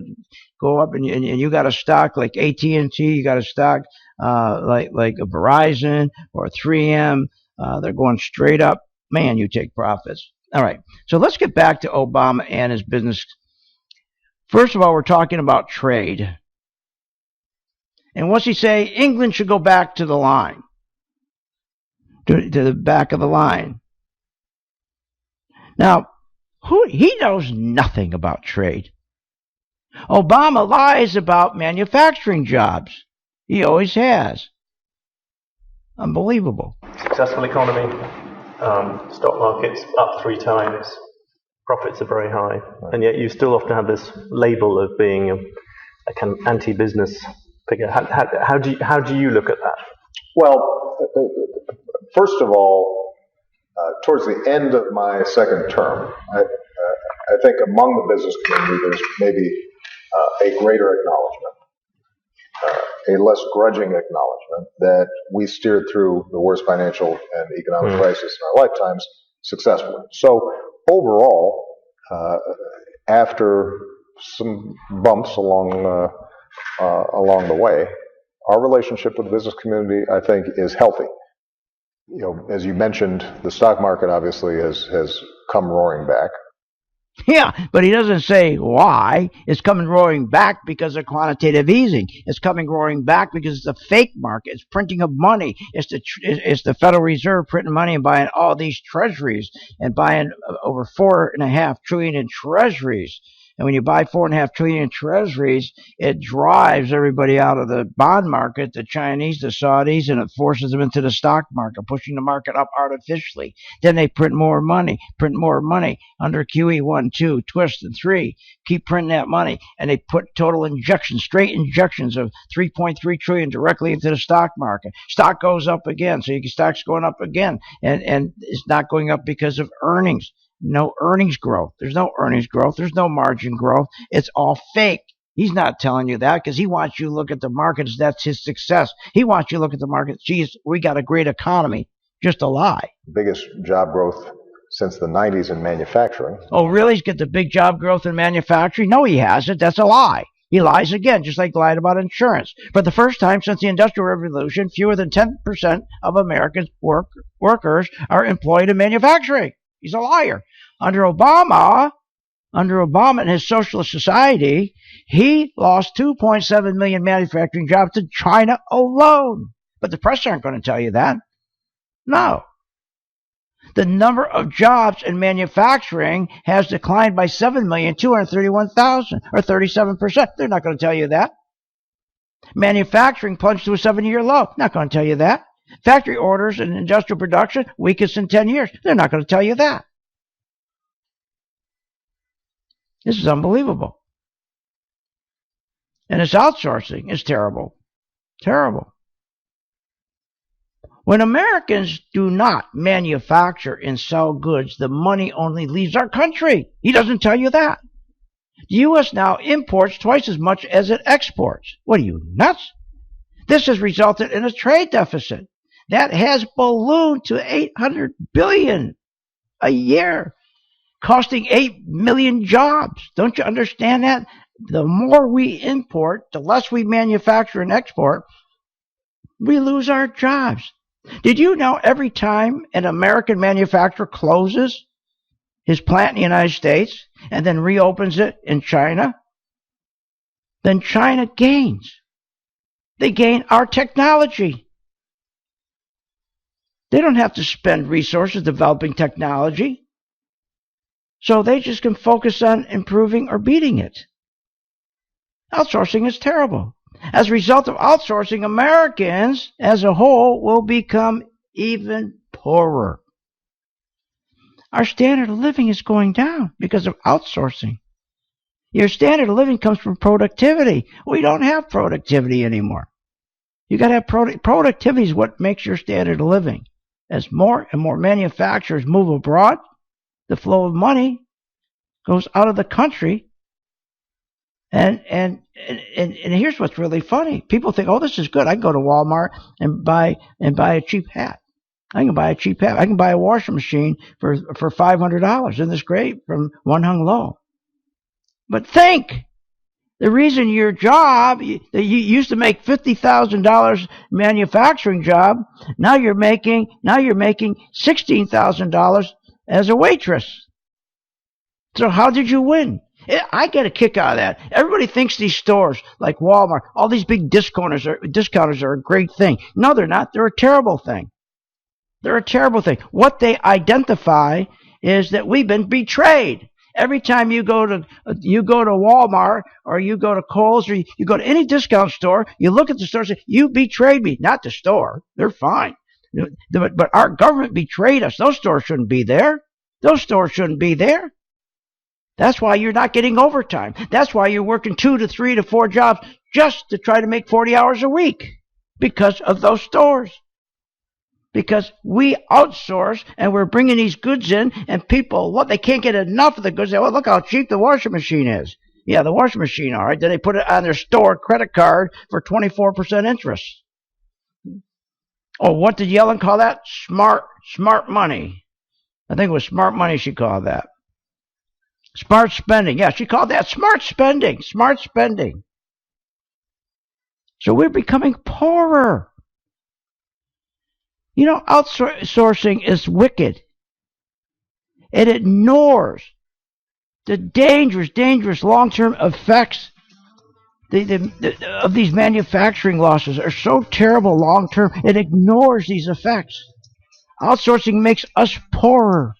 go up, and you got a stock like AT&T. You got a stock like a Verizon or a 3M. They're going straight up. Man, you take profits. All right. So let's get back to Obama and his business. First of all, we're talking about trade. And what's he say? England should go back to the line. To the back of the line. Now, he knows nothing about trade. Obama lies about manufacturing jobs. He always has. Unbelievable. Successful economy. Stock market's up 3 times. Profits are very high. And yet you still often have this label of being a kind of anti-business figure. How do you look at that? Well, first of all, towards the end of my second term, I think among the business community there's maybe a greater acknowledgement, a less grudging acknowledgement that we steered through the worst financial and economic crisis in our lifetimes successfully. So overall, after some bumps along the way, our relationship with the business community, I think, is healthy. You know, as you mentioned, the stock market obviously has come roaring back. Yeah, but he doesn't say why. It's coming roaring back because of quantitative easing. It's coming roaring back because it's a fake market. It's printing of money. It's the Federal Reserve printing money and buying all these treasuries and buying over $4.5 trillion in treasuries. And when you buy $4.5 trillion in treasuries, it drives everybody out of the bond market, the Chinese, the Saudis, and it forces them into the stock market, pushing the market up artificially. Then they print more money under QE 1, 2, twist, and 3. Keep printing that money, and they put total injections, straight injections of $3.3 trillion directly into the stock market. Stock goes up again, so stock's going up again, and it's not going up because of earnings. No earnings growth. There's no earnings growth. There's no margin growth. It's all fake. He's not telling you that because he wants you to look at the markets. That's his success. He wants you to look at the markets. Geez, we got a great economy. Just a lie. Biggest job growth since the 90s in manufacturing. Oh, really? He's got the big job growth in manufacturing? No, he hasn't. That's a lie. He lies again, just like he lied about insurance. For the first time since the Industrial Revolution, fewer than 10% of American workers are employed in manufacturing. He's a liar. Under Obama, under Obama and his socialist society, he lost 2.7 million manufacturing jobs to China alone. But the press aren't going to tell you that. No. The number of jobs in manufacturing has declined by 7,231,000, or 37%. They're not going to tell you that. Manufacturing plunged to a 7-year low. Not going to tell you that. Factory orders and industrial production weakest in 10 years. They're not going to tell you that. This is unbelievable. And this outsourcing is terrible. Terrible. When Americans do not manufacture and sell goods, the money only leaves our country. He doesn't tell you that. The U.S. now imports twice as much as it exports. What are you, nuts? This has resulted in a trade deficit that has ballooned to $800 billion a year, costing 8 million jobs. Don't you understand that? The more we import, the less we manufacture and export, we lose our jobs. Did you know every time an American manufacturer closes his plant in the United States and then reopens it in China, then China gains. They gain our technology. They don't have to spend resources developing technology. So they just can focus on improving or beating it. Outsourcing is terrible. As a result of outsourcing, Americans as a whole will become even poorer. Our standard of living is going down because of outsourcing. Your standard of living comes from productivity. We don't have productivity anymore. You got to have productivity is what makes your standard of living. As more and more manufacturers move abroad, the flow of money goes out of the country. And here's what's really funny. People think, oh, this is good. I can go to Walmart and buy a cheap hat. I can buy a cheap hat. I can buy a washing machine for $500. Isn't this great? From One Hung Low. But think, the reason your job, you used to make $50,000 manufacturing job, now you're making $16,000 as a waitress. So how did you win? I get a kick out of that. Everybody thinks these stores like Walmart, all these big discounters are a great thing. No, they're not. They're a terrible thing. They're a terrible thing. What they identify is that we've been betrayed. Every time you go to Walmart or you go to Kohl's or you go to any discount store, you look at the store and say, you betrayed me. Not the store. They're fine. But our government betrayed us. Those stores shouldn't be there. Those stores shouldn't be there. That's why you're not getting overtime. That's why you're working 2 to 3 to 4 jobs just to try to make 40 hours a week because of those stores. Because we outsource and we're bringing these goods in and people, they can't get enough of the goods. They say, well, look how cheap the washing machine is. Yeah, the washing machine, all right. Then they put it on their store credit card for 24% interest. Oh, what did Yellen call that? Smart money. I think it was smart money she called that. Smart spending. Yeah, she called that smart spending. Smart spending. So we're becoming poorer. You know, outsourcing is wicked. It ignores the dangerous long-term effects of these manufacturing losses are so terrible long-term. It ignores these effects. Outsourcing makes us poorer.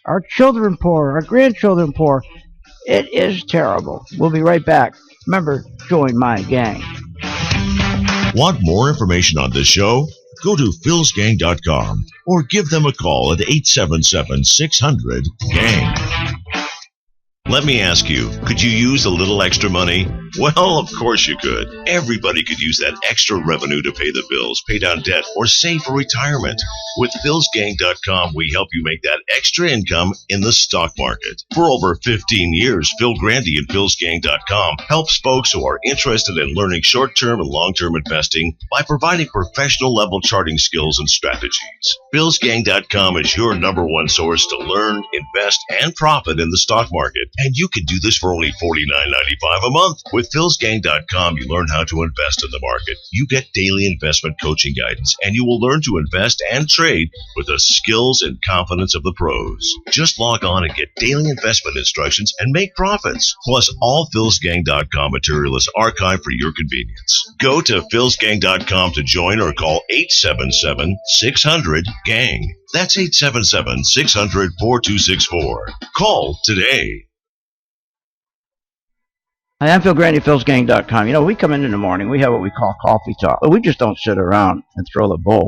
Our children poor, our grandchildren poor. It is terrible. We'll be right back. Remember, join my gang. Want more information on this show? Go to philsgang.com or give them a call at 877-600-GANG. Let me ask you, could you use a little extra money? Well, of course you could. Everybody could use that extra revenue to pay the bills, pay down debt, or save for retirement. With philsgang.com, we help you make that extra income in the stock market. For over 15 years, Phil Grande and philsgang.com helps folks who are interested in learning short-term and long-term investing by providing professional-level charting skills and strategies. philsgang.com is your #1 source to learn, invest, and profit in the stock market. And you can do this for only $49.95 a month. With philsgang.com, you learn how to invest in the market. You get daily investment coaching guidance, and you will learn to invest and trade with the skills and confidence of the pros. Just log on and get daily investment instructions and make profits. Plus, all philsgang.com material is archived for your convenience. Go to philsgang.com to join or call 877-600-GANG. That's 877-600-4264. Call today. Hi, I'm Phil Grande, philsgang.com. You know, we come in the morning, we have what we call coffee talk. But we just don't sit around and throw the bull,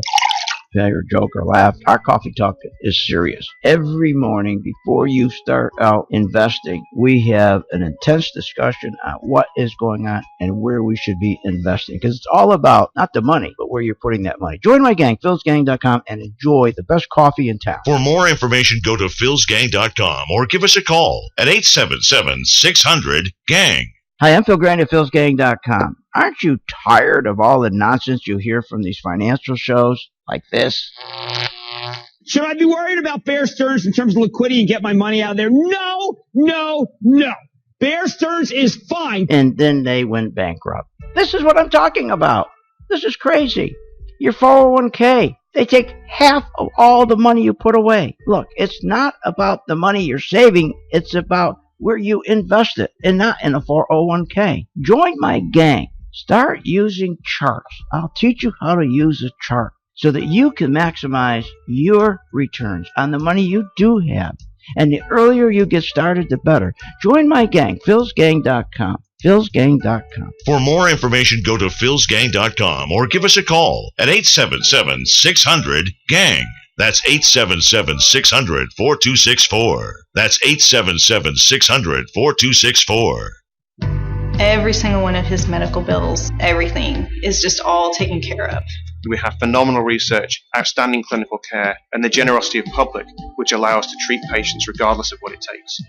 or joke or laugh. Our coffee talk is serious. Every morning before you start out investing, we have an intense discussion on what is going on and where we should be investing. Because it's all about not the money, but where you're putting that money. Join my gang, philsgang.com, and enjoy the best coffee in town. For more information, go to philsgang.com or give us a call at 877-600-GANG. Hi, I'm Phil Grande at philsgang.com. Aren't you tired of all the nonsense you hear from these financial shows like this? Should I be worried about Bear Stearns in terms of liquidity and get my money out of there? No, no, no. Bear Stearns is fine. And then they went bankrupt. This is what I'm talking about. This is crazy. Your 401k, they take half of all the money you put away. Look, it's not about the money you're saving. It's about where you invest it and not in a 401k. Join my gang. Start using charts. I'll teach you how to use a chart so that you can maximize your returns on the money you do have. And the earlier you get started, the better. Join my gang, philsgang.com. philsgang.com. For more information, go to philsgang.com or give us a call at 877-600-GANG. That's 877-600-4264. That's 877-600-4264. Every single one of his medical bills, everything is just all taken care of. We have phenomenal research, outstanding clinical care, and the generosity of public, which allow us to treat patients regardless of what it takes.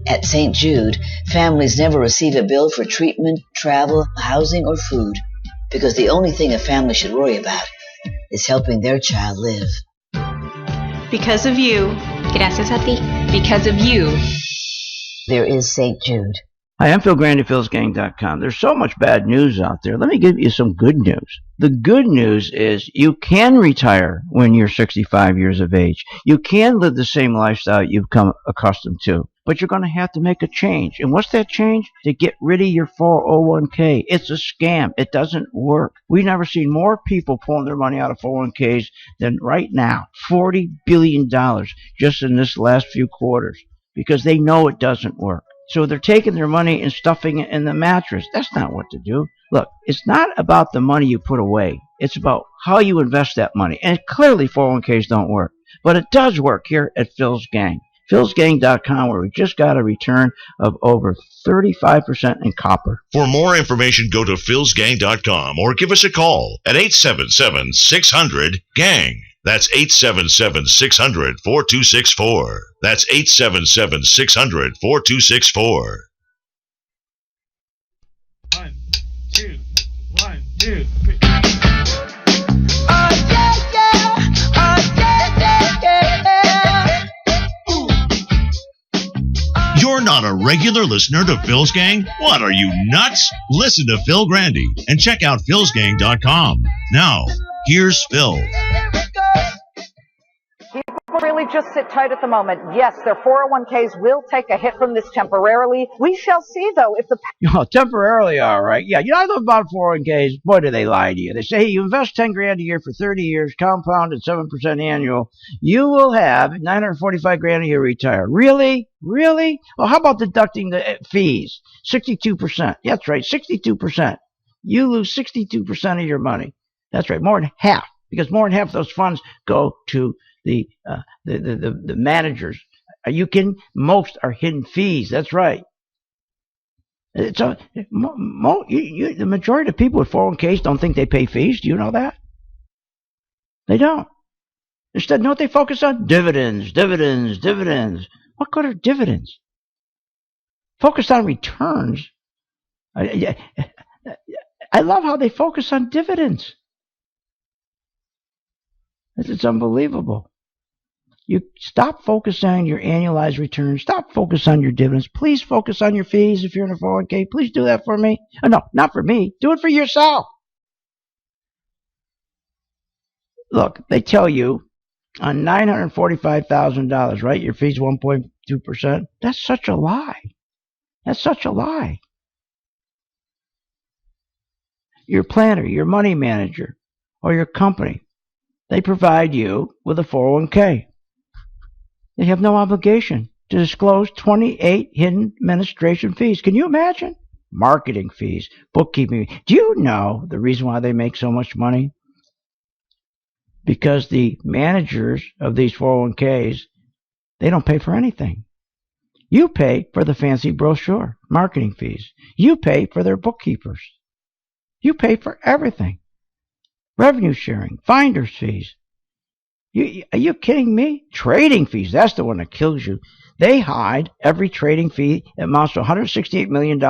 At St. Jude, families never receive a bill for treatment, travel, housing, or food, because the only thing a family should worry about is helping their child live. Because of you. Gracias a ti. Because of you. There is St. Jude. Hi, I'm Phil Grande, philsgang.com. There's so much bad news out there. Let me give you some good news. The good news is you can retire when you're 65 years of age. You can live the same lifestyle you've come accustomed to, but you're going to have to make a change. And what's that change? To get rid of your 401k. It's a scam. It doesn't work. We've never seen more people pulling their money out of 401ks than right now. $40 billion just in this last few quarters because they know it doesn't work. So they're taking their money and stuffing it in the mattress. That's not what to do. Look, it's not about the money you put away. It's about how you invest that money. And clearly 401ks don't work. But it does work here at Phil's Gang. philsgang.com, where we just got a return of over 35% in copper. For more information, go to philsgang.com or give us a call at 877-600-GANG. That's 877-600-4264. That's 877-600-4264. 1, 2, 1, 2, 3. You're not a regular listener to Phil's Gang? What, are you nuts? Listen to Phil Grande and check out philsgang.com. Now, here's Phil. People really just sit tight at the moment. Yes, their 401ks will take a hit from this temporarily. We shall see, though, if the... Temporarily, all right. Yeah, I love about 401ks. Boy, do they lie to you. They say, hey, you invest $10,000 a year for 30 years, compounded 7% annual. You will have $945,000 a year retire. Really? Really? Well, how about deducting the fees? 62%. That's right, 62%. You lose 62% of your money. That's right, more than half. Because more than half of those funds go to the managers. Are you kidding? Most are hidden fees. That's right. It's the majority of people with 401ks don't think they pay fees. Do you know that? They don't. Instead, know what they focus on? Dividends, dividends, dividends. What good are dividends? Focus on returns. I love how they focus on dividends. It's unbelievable. You stop focusing on your annualized returns. Stop focusing on your dividends. Please focus on your fees if you're in a 401k. Please do that for me. Oh, no, not for me. Do it for yourself. Look, they tell you on $945,000, right? Your fee's 1.2%. That's such a lie. That's such a lie. Your planner, your money manager, or your company, they provide you with a 401k. They have no obligation to disclose 28 hidden administration fees. Can you imagine? Marketing fees, bookkeeping. Do you know the reason why they make so much money? Because the managers of these 401ks, they don't pay for anything. You pay for the fancy brochure, marketing fees. You pay for their bookkeepers. You pay for everything. Revenue sharing, finder's fees. Are you kidding me? Trading fees, that's the one that kills you. They hide every trading fee that amounts to $168 million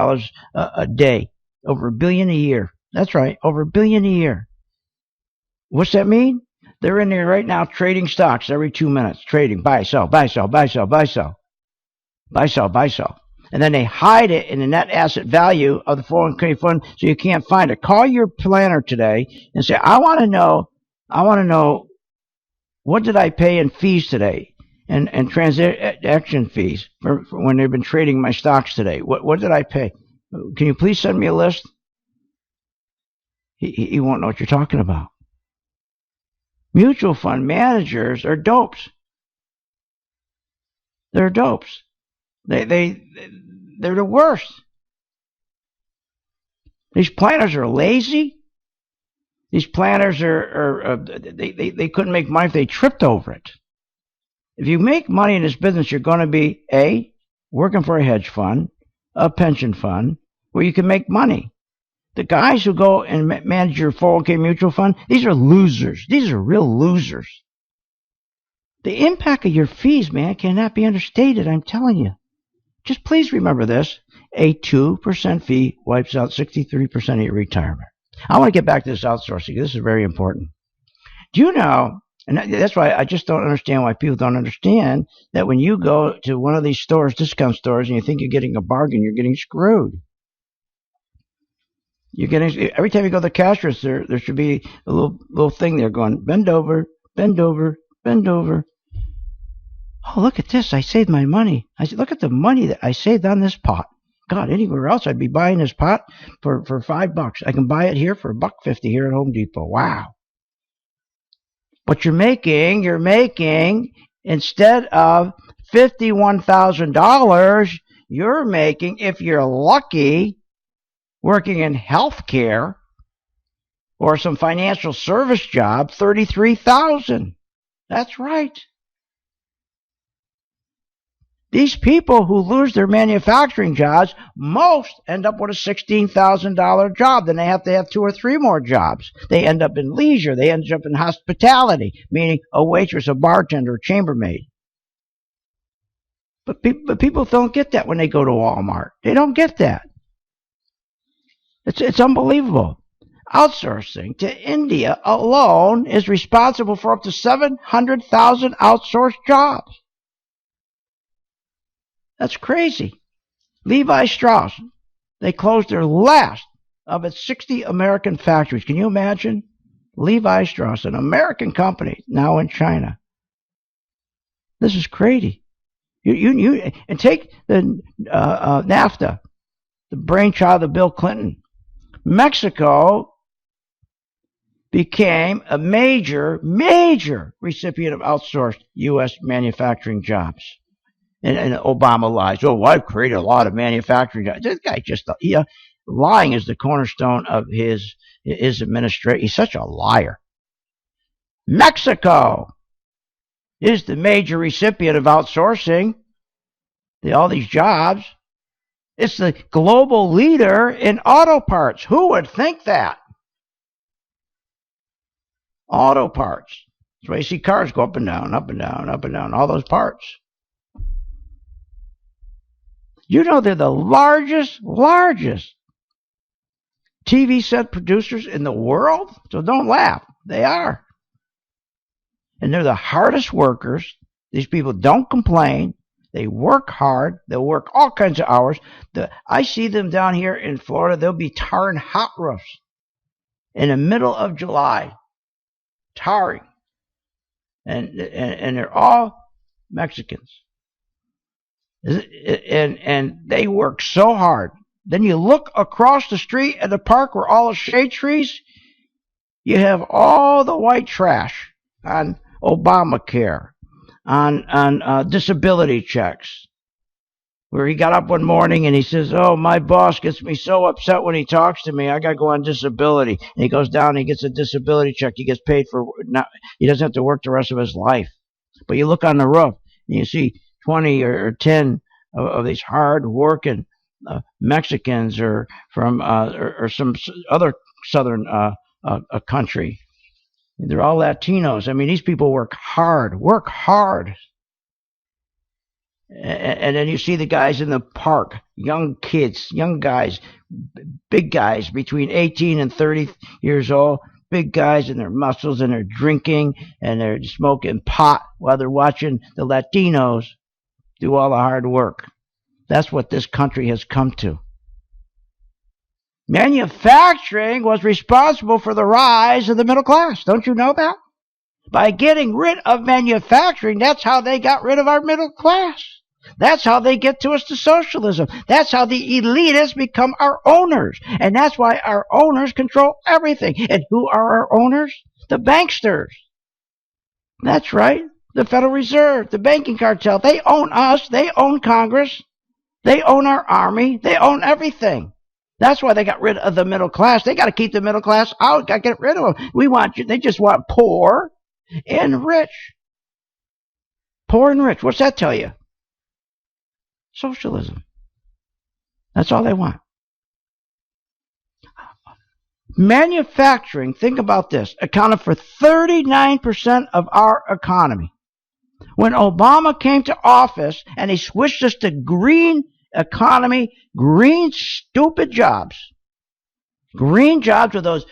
a day, over $1 billion a year. That's right, over $1 billion a year. What's that mean? They're in there right now trading stocks every 2 minutes. Trading, buy, sell, buy, sell, buy, sell, buy, sell. Buy, sell, buy, sell. And then they hide it in the net asset value of the 401k fund so you can't find it. Call your planner today and say, I want to know what did I pay in fees today and transaction fees for when they've been trading my stocks today. What did I pay? Can you please send me a list? He won't know what you're talking about. Mutual fund managers are dopes. They're dopes. They're the worst. These planners are lazy. These planners they couldn't make money if they tripped over it. If you make money in this business, you're going to be A, working for a hedge fund, a pension fund, where you can make money. The guys who go and manage your 401k mutual fund, these are losers. These are real losers. The impact of your fees, man, cannot be understated, I'm telling you. Just please remember this. A 2% fee wipes out 63% of your retirement. I want to get back to this outsourcing. This is very important. Do you know, and that's why I just don't understand why people don't understand that when you go to one of these stores, discount stores, and you think you're getting a bargain, you're getting screwed. You're getting, every time you go to the cash register, there should be a little thing there going, bend over, bend over, bend over. Oh, look at this. I saved my money. I said, look at the money that I saved on this pot. God, anywhere else I'd be buying this pot for $5. I can buy it here for $1.50 here at Home Depot. Wow. But you're making, instead of $51,000, you're making, if you're lucky, working in healthcare or some financial service job, $33,000. That's right. These people who lose their manufacturing jobs, most end up with a $16,000 job. Then they have to have 2 or 3 more jobs. They end up in leisure. They end up in hospitality, meaning a waitress, a bartender, a chambermaid. But people don't get that when they go to Walmart. They don't get that. It's unbelievable. Outsourcing to India alone is responsible for up to 700,000 outsourced jobs. That's crazy. Levi Strauss, they closed their last of its 60 American factories. Can you imagine? Levi Strauss, an American company, now in China. This is crazy. You and take the NAFTA, the brainchild of Bill Clinton. Mexico became a major recipient of outsourced U.S. manufacturing jobs. And Obama lies. Oh, well, I've created a lot of manufacturing jobs. This guy just, lying is the cornerstone of his administration. He's such a liar. Mexico is the major recipient of outsourcing all these jobs. It's the global leader in auto parts. Who would think that? Auto parts. That's why you see cars go up and down, up and down, up and down, all those parts. You know they're the largest TV set producers in the world? So don't laugh. They are. And they're the hardest workers. These people don't complain. They work hard. They'll work all kinds of hours. I see them down here in Florida. They'll be tarring hot roofs in the middle of July. Tarring. And they're all Mexicans. And they work so hard. Then you look across the street at the park where all the shade trees, you have all the white trash on Obamacare, on disability checks, where he got up one morning and he says, oh, my boss gets me so upset when he talks to me, I got to go on disability. And he goes down and he gets a disability check. He gets paid for, he doesn't have to work the rest of his life. But you look on the roof and you see 20 or 10 of these hard-working Mexicans or from or some other southern country. They're all Latinos. I mean, these people work hard. And then you see the guys in the park, young kids, young guys, big guys between 18 and 30 years old, big guys in their muscles, and they're drinking and they're smoking pot while they're watching the Latinos do all the hard work. That's what this country has come to. Manufacturing was responsible for the rise of the middle class. Don't you know that? By getting rid of manufacturing, that's how they got rid of our middle class. That's how they get to us to socialism. That's how the elitists become our owners. And that's why our owners control everything. And who are our owners? The banksters. That's right. The Federal Reserve, the banking cartel. They own us. They own Congress. They own our army. They own everything. That's why they got rid of the middle class. They got to keep the middle class out. Got to get rid of them. They just want poor and rich. Poor and rich. What's that tell you? Socialism. That's all they want. Manufacturing, think about this, accounted for 39% of our economy. When Obama came to office and he switched us to green economy, green stupid jobs. Green jobs with those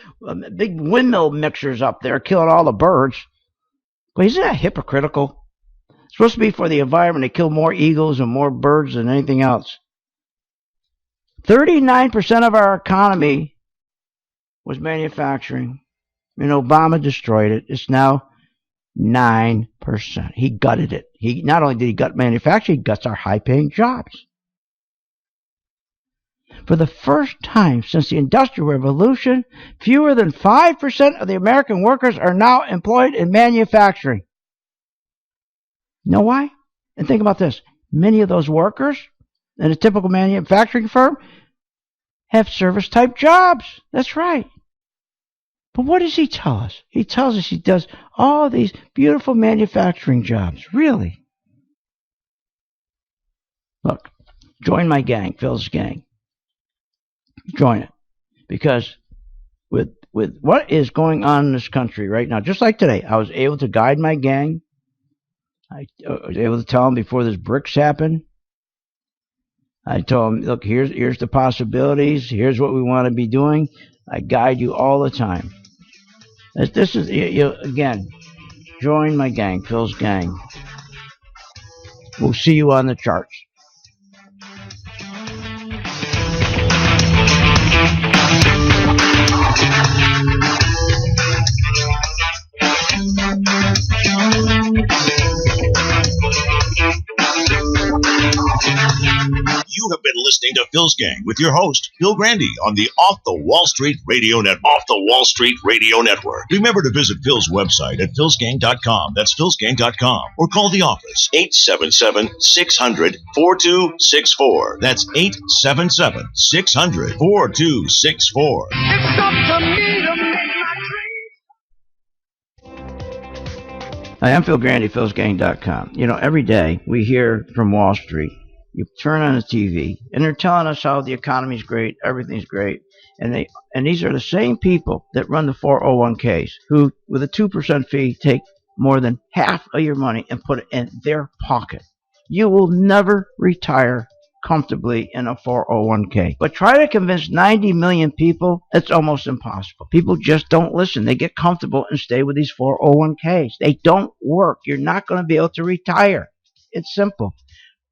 big windmill mixers up there killing all the birds. Well, isn't that hypocritical? It's supposed to be for the environment to kill more eagles and more birds than anything else. 39% of our economy was manufacturing, and Obama destroyed it. It's now 9%. He gutted it. He not only did he gut manufacturing, he guts our high-paying jobs. For the first time since the Industrial Revolution, fewer than 5% of the American workers are now employed in manufacturing. You know why? And think about this. Many of those workers in a typical manufacturing firm have service-type jobs. That's right. But what does he tell us? He tells us he does all these beautiful manufacturing jobs. Really? Look, join my gang, Phil's gang. Join it. Because with what is going on in this country right now, just like today, I was able to guide my gang. I was able to tell them before this BRICS happened. I told them, look, here's the possibilities. Here's what we want to be doing. I guide you all the time. This is, again, join my gang, Phil's gang. We'll see you on the charts. You have been listening to Phil's Gang with your host, Phil Grande, on the Off the Wall Street Radio Network. Remember to visit Phil's website at philsgang.com. That's philsgang.com. Or call the office, 877-600-4264. That's 877-600-4264. It's up to me to make my dreams. Hi, I'm Phil Grande, philsgang.com. Every day we hear from Wall Street. You turn on the TV, and they're telling us how the economy's great, everything's great. And these are the same people that run the 401ks, who, with a 2% fee, take more than half of your money and put it in their pocket. You will never retire comfortably in a 401k. But try to convince 90 million people, it's almost impossible. People just don't listen. They get comfortable and stay with these 401ks. They don't work. You're not going to be able to retire. It's simple.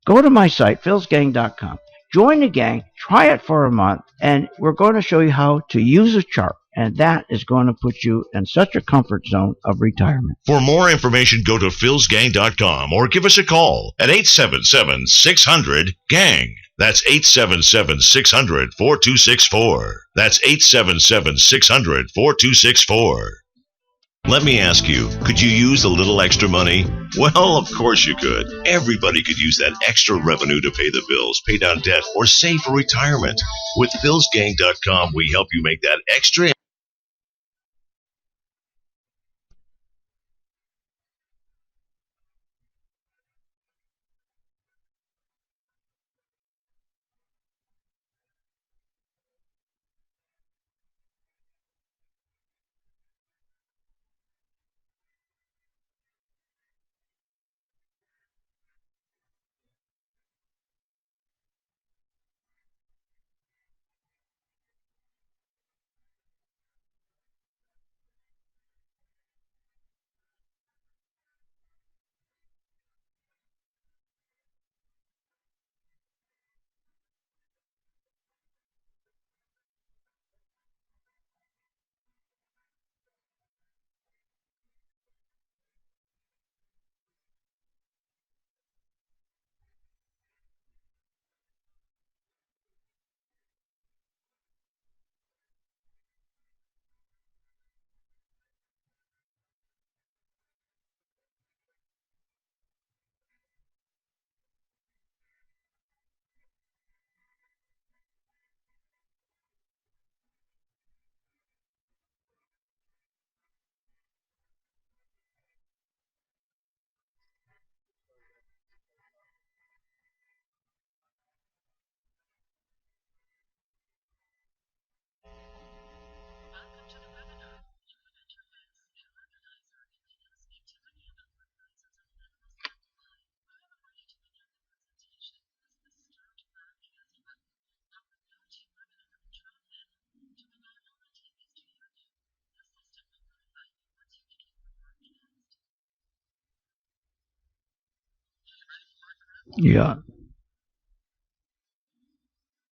Go to my site, philsgang.com. Join the gang, try it for a month, and we're going to show you how to use a chart. And that is going to put you in such a comfort zone of retirement. For more information, go to philsgang.com or give us a call at 877-600-GANG. That's 877-600-4264. That's 877-600-4264. Let me ask you, could you use a little extra money? Well, of course you could. Everybody could use that extra revenue to pay the bills, pay down debt, or save for retirement. With philsgang.com, we help you make that extra. Yeah.